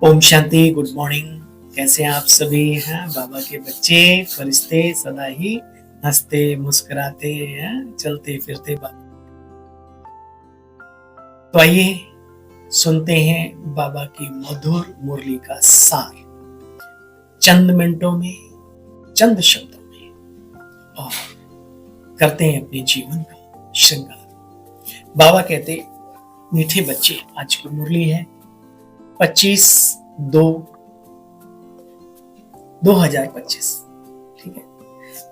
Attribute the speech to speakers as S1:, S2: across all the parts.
S1: Om Shanti. Good morning. कैसे हैं आप सभी? हैं बाबा के बच्चे, फरिश्ते सदा ही हंसते मुस्कुराते हैं, चलते फिरते बाबा। तो आइए सुनते हैं बाबा की मधुर मुरली का सार चंद मिनटों में, चंद शब्दों में, और करते हैं अपने जीवन का श्रृंगार। बाबा कहते, मीठे बच्चे, आज की मुरली है 25/2/2025। ठीक है,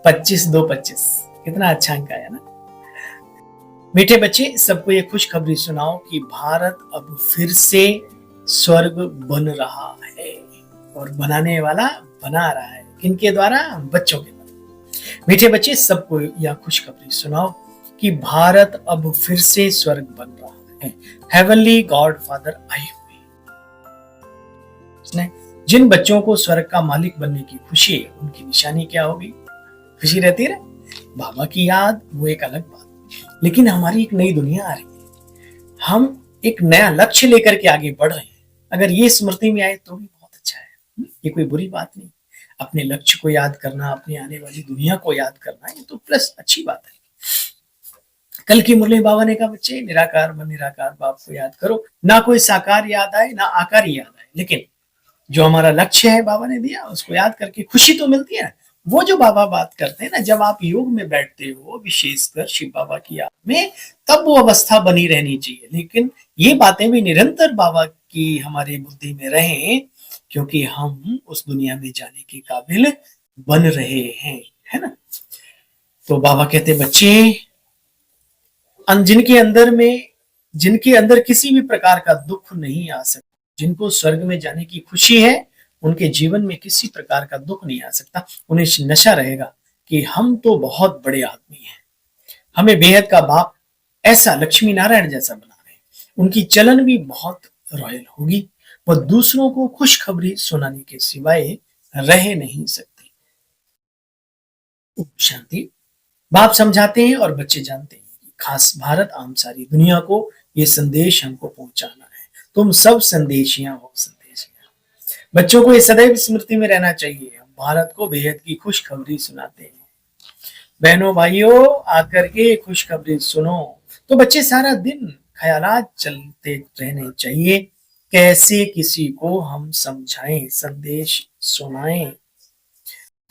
S1: 25/2/25 कितना अच्छा अंक आया ना। मीठे बच्चे, सबको ये खुशखबरी सुनाओ कि भारत अब फिर से स्वर्ग बन रहा है, और बनाने वाला बना रहा है। किनके द्वारा? बच्चों के द्वारा। मीठे बच्चे, सबको यह खुशखबरी सुनाओ कि भारत अब फिर से स्वर्ग बन रहा है। हेवनली गॉड फादर आए हुए। जिन बच्चों को स्वर्ग का मालिक बनने की खुशी है, उनकी निशानी क्या होगी? खुशी रहती है बाबा की याद, वो एक अलग बात। लेकिन हमारी एक नई दुनिया आ रही है, हम एक नया लक्ष्य लेकर के आगे बढ़ रहे हैं। अगर ये स्मृति में आए तो भी बहुत अच्छा है, ये कोई बुरी बात नहीं। अपने लक्ष्य को याद करना, अपनी आने वाली दुनिया को याद करना, ये तो प्लस अच्छी बात है। कल की मुरली बाबा ने कहा, बच्चे निराकार व निराकार बाप को याद करो। ना कोई साकार याद आए, ना आकार याद आए, लेकिन जो हमारा लक्ष्य है बाबा ने दिया, उसको याद करके खुशी तो मिलती है। वो जो बाबा बात करते हैं ना, जब आप योग में बैठते हो, विशेषकर शिव बाबा की याद में, तब वो अवस्था बनी रहनी चाहिए। लेकिन ये बातें भी निरंतर बाबा की हमारी बुद्धि में रहें, क्योंकि हम उस दुनिया में जाने के काबिल बन रहे हैं, है ना। तो बाबा कहते, बच्चे जिनके अंदर किसी भी प्रकार का दुख नहीं आ सकता, जिनको स्वर्ग में जाने की खुशी है, उनके जीवन में किसी प्रकार का दुख नहीं आ सकता। उन्हें नशा रहेगा कि हम तो बहुत बड़े आदमी हैं, हमें बेहद का बाप ऐसा लक्ष्मी नारायण जैसा बना रहे हैं। उनकी चलन भी बहुत रॉयल होगी। वह दूसरों को खुशखबरी सुनाने के सिवाय रह नहीं सकती। शांति। बाप समझाते हैं और बच्चे जानते हैं कि खास भारत आम सारी दुनिया को ये संदेश हमको पहुंचाना है। तुम सब संदेशियां हो, संदेशियां। बच्चों को ये सदैव स्मृति में रहना चाहिए, हम भारत को बेहद की खुशखबरी सुनाते हैं। बहनों भाइयों, आकर के खुशखबरी सुनो। तो बच्चे सारा दिन ख्यालात चलते रहने चाहिए, कैसे किसी को हम समझाएं, संदेश सुनाएं।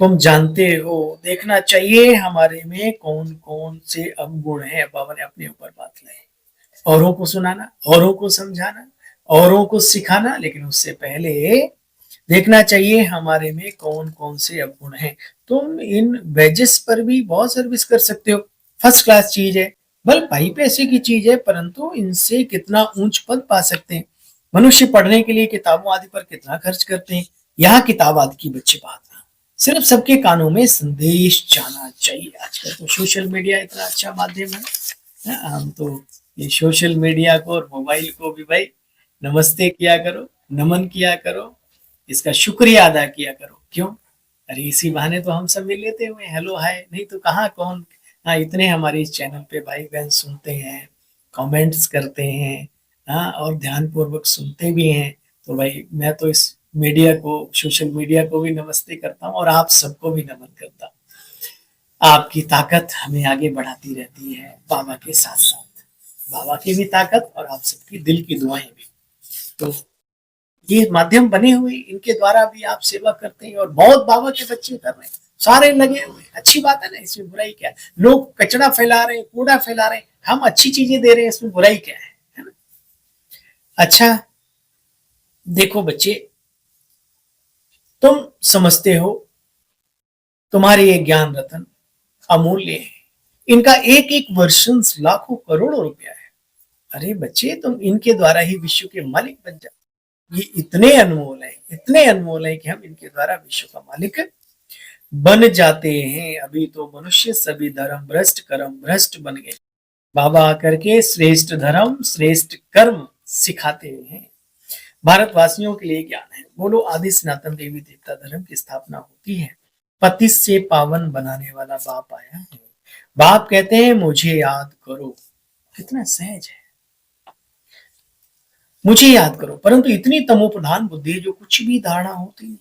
S1: तुम जानते हो, देखना चाहिए हमारे में कौन कौन से अवगुण है। बाबा ने अपने ऊपर बात लाई, औरों को सुनाना, औरों को समझाना, औरों को सिखाना, लेकिन उससे पहले देखना चाहिए हमारे में कौन कौन से अवगुण हैं। तुम इन वेजेस पर भी बहुत सर्विस कर सकते हो, फर्स्ट क्लास चीज है, बल भाई पैसे की चीज है, परंतु इनसे कितना ऊंच पद पा सकते हैं। मनुष्य पढ़ने के लिए किताबों आदि पर कितना खर्च करते हैं। यहाँ किताब आदि की बच्चे बात नहीं, सिर्फ सबके कानों में संदेश जाना चाहिए। आजकल तो सोशल मीडिया इतना अच्छा माध्यम है, हम तो ये सोशल मीडिया को और मोबाइल को भी भाई नमस्ते किया करो, नमन किया करो, इसका शुक्रिया अदा किया करो। क्यों? अरे इसी बहाने तो हम सब मिल लेते हुए, हेलो हाय, नहीं तो कहाँ कौन। हाँ, इतने हमारे इस चैनल पे भाई बहन सुनते हैं, कमेंट्स करते हैं, हाँ, और ध्यान पूर्वक सुनते भी हैं। तो भाई मैं तो इस मीडिया को, सोशल मीडिया को भी नमस्ते करता हूँ, और आप सबको भी नमन करता हूँ। आपकी ताकत हमें आगे बढ़ाती रहती है, बाबा के साथ साथ बाबा की भी ताकत और आप सबकी दिल की दुआएं भी। तो ये माध्यम बने हुए, इनके द्वारा भी आप सेवा करते हैं, और बहुत बाबा के बच्चे कर रहे हैं, सारे लगे हुए। अच्छी बात है ना, इसमें बुराई क्या है? लोग कचरा फैला रहे हैं, कूड़ा फैला रहे हैं, हम अच्छी चीजें दे रहे हैं, इसमें बुराई क्या है ना। अच्छा देखो बच्चे, तुम समझते हो तुम्हारे ये ज्ञान रतन अमूल्य है, इनका एक एक वर्षन लाखों करोड़ों रुपया है। अरे बच्चे, तुम इनके द्वारा ही विश्व के मालिक बन जाओ। ये इतने अनमोल है, इतने अनमोल है कि हम इनके द्वारा विश्व का मालिक बन जाते हैं। अभी तो मनुष्य सभी धर्म भ्रष्ट कर्म भ्रष्ट बन गए। बाबा आकर के श्रेष्ठ धर्म श्रेष्ठ कर्म सिखाते हैं। भारतवासियों के लिए ज्ञान है। बोलो, आदि सनातन देवी देवता धर्म की स्थापना होती है, पति से पावन बनाने वाला बाप आया है। बाप कहते हैं मुझे याद करो, कितना सहज है। मुझे याद करो, परंतु इतनी तमोप्रधान बुद्धि जो कुछ भी धारणा होती नहीं,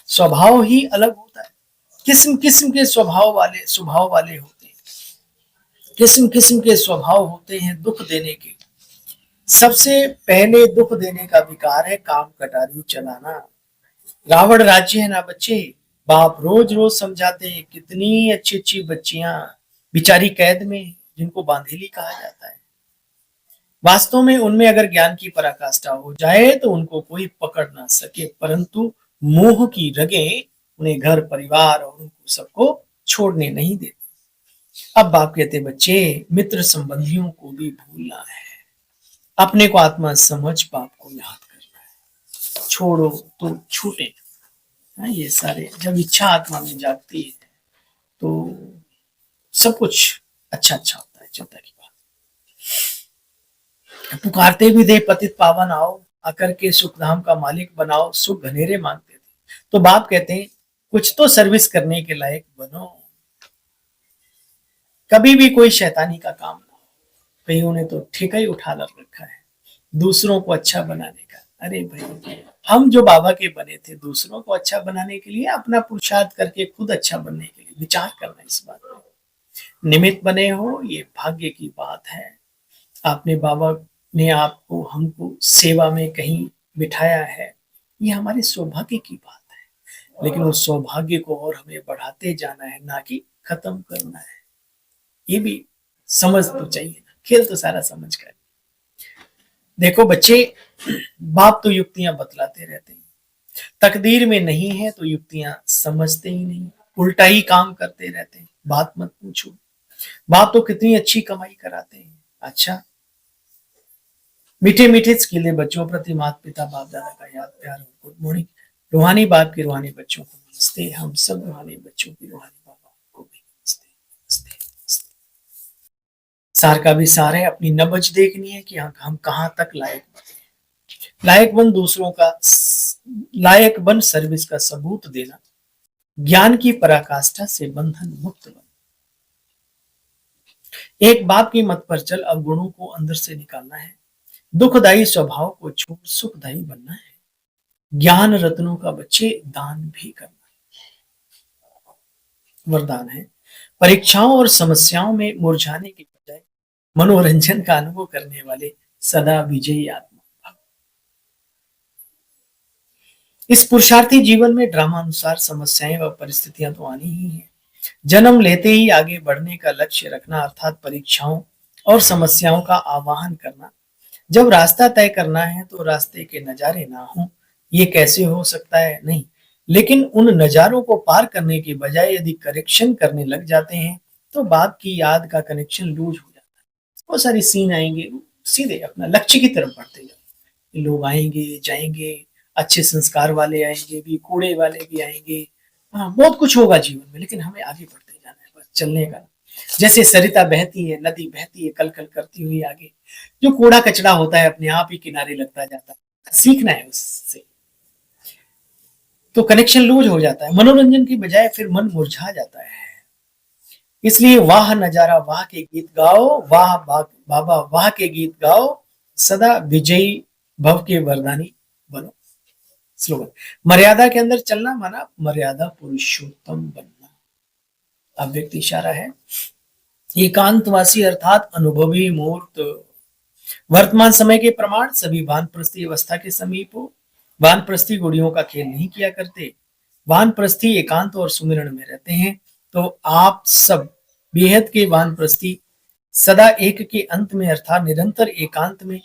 S1: स्वभाव ही अलग होता है। किस्म किस्म के स्वभाव वाले होते हैं, किस्म किस्म के स्वभाव होते हैं दुख देने के। सबसे पहले दुख देने का विकार है काम कटारी चलाना। रावण राज्य है ना बच्चे, बाप रोज रोज समझाते हैं, कितनी अच्छी अच्छी बच्चियां बिचारी कैद में, जिनको बांधेली कहा जाता है। वास्तव में उनमें अगर ज्ञान की पराकाष्ठा हो जाए तो उनको कोई पकड़ ना सके, परंतु मोह की रगें उन्हें घर परिवार और उनको सबको छोड़ने नहीं देती। अब बाप कहते, बच्चे मित्र संबंधियों को भी भूलना है, अपने को आत्मा समझ बाप को याद करना है, छोड़ो तो छूटे। ये सारे जब इच्छा आत्मा में जागती है तो सब कुछ अच्छा अच्छा होता है। चिंता की बात, पुकारते भी दे पतित पावन आओ, आकर के सुखधाम का मालिक बनाओ, सुख घनेरे मांगते थे। तो बाप कहते हैं कुछ तो सर्विस करने के लायक बनो, कभी भी कोई शैतानी का काम ना हो। कईयों ने तो ठेका ही उठा रखा है दूसरों को अच्छा बनाने का। अरे भाई, हम जो बाबा के बने थे दूसरों को अच्छा बनाने के लिए, अपना पुरुषार्थ करके खुद अच्छा बनने के लिए विचार करना। इस बात में निमित्त बने हो, ये भाग्य की बात है। आपने बाबा ने आपको हमको सेवा में कहीं बिठाया है, ये हमारे सौभाग्य की बात है। लेकिन उस सौभाग्य को और हमें बढ़ाते जाना है, ना कि खत्म करना है। ये भी समझ तो चाहिए ना, खेल तो सारा समझ कर। देखो बच्चे, बाप तो युक्तियां बतलाते रहते हैं, तकदीर में नहीं है तो युक्तियां समझते ही नहीं, उल्टा ही काम करते रहते हैं। बात मत पूछो, बाप तो कितनी अच्छी कमाई कराते हैं। अच्छा, मीठे मीठे स्किले बच्चों प्रति माता पिता बाप दादा का याद प्यार और गुड मॉर्निंग। रूहानी बाप के रूहानी बच्चों को नमस्ते। हम सब रूहानी बच्चों की रूहानी बाबा को भी नमस्ते नमस्ते नमस्ते। सार का भी सार है, अपनी नब्ज देखनी है कि हम कहां तक लायक बने। लायक बन दूसरों का, लायक बन सर्विस का सबूत देना, ज्ञान की पराकाष्ठा से बंधन मुक्त बन। एक बाप की मत पर चल, अवगुणों को अंदर से निकालना है, दुखदायी स्वभाव को छोड़ सुखदायी बनना है, ज्ञान रत्नों का बच्चे दान भी करना है। वरदान है, परीक्षाओं और समस्याओं में मुरझाने के बजाय मनोरंजन का अनुभव करने वाले सदा विजयी आत्मा। इस पुरुषार्थी जीवन में ड्रामा अनुसार समस्याएं व परिस्थितियां तो आनी ही है। जन्म लेते ही आगे बढ़ने का लक्ष्य रखना, अर्थात परीक्षाओं और समस्याओं का आवाहन करना। जब रास्ता तय करना है तो रास्ते के नजारे ना हो, ये कैसे हो सकता है? नहीं, लेकिन उन नजारों को पार करने के बजाय यदि करेक्शन करने लग जाते हैं तो बाप की याद का कनेक्शन लूज हो जाता है। बहुत सारे सीन आएंगे, सीधे अपना लक्ष्य की तरफ बढ़ते जाओ। लोग आएंगे जाएंगे, अच्छे संस्कार वाले आएंगे भी, कूड़े वाले भी आएंगे। हाँ, बहुत कुछ होगा जीवन में, लेकिन हमें आगे बढ़ते जाना है, बस चलने का। जैसे सरिता बहती है, नदी बहती है कल कल करती हुई आगे, जो कूड़ा कचरा होता है अपने आप ही किनारे लगता जाता है। सीखना है उससे, तो कनेक्शन लूज हो जाता है। मनोरंजन की बजाय फिर मन मुरझा जाता है। इसलिए वाह नजारा वाह के गीत गाओ, वाह बाबा वाह के गीत गाओ, सदा विजयी भव के वरदानी बनो। स्लोगन, मर्यादा के अंदर चलना माना मर्यादा पुरुषोत्तम बनना। अव्यक्त इशारा है, एकांतवासी अर्थात अनुभवी मूर्त। वर्तमान समय के प्रमाण, सभी वानप्रस्थी अवस्था के समीप हो। वानप्रस्थी गुड़ियों का खेल नहीं किया करते, वानप्रस्थी एकांत और सुमिरन में रहते हैं। तो आप सब बेहद के वानप्रस्थी सदा एक के अंत में अर्थात निरंतर एकांत में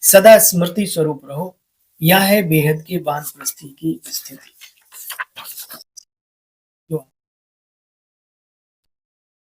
S1: सदा स्मृति स्वरूप रहो। यह है बेहद के वानप्रस्थी की स्थिति।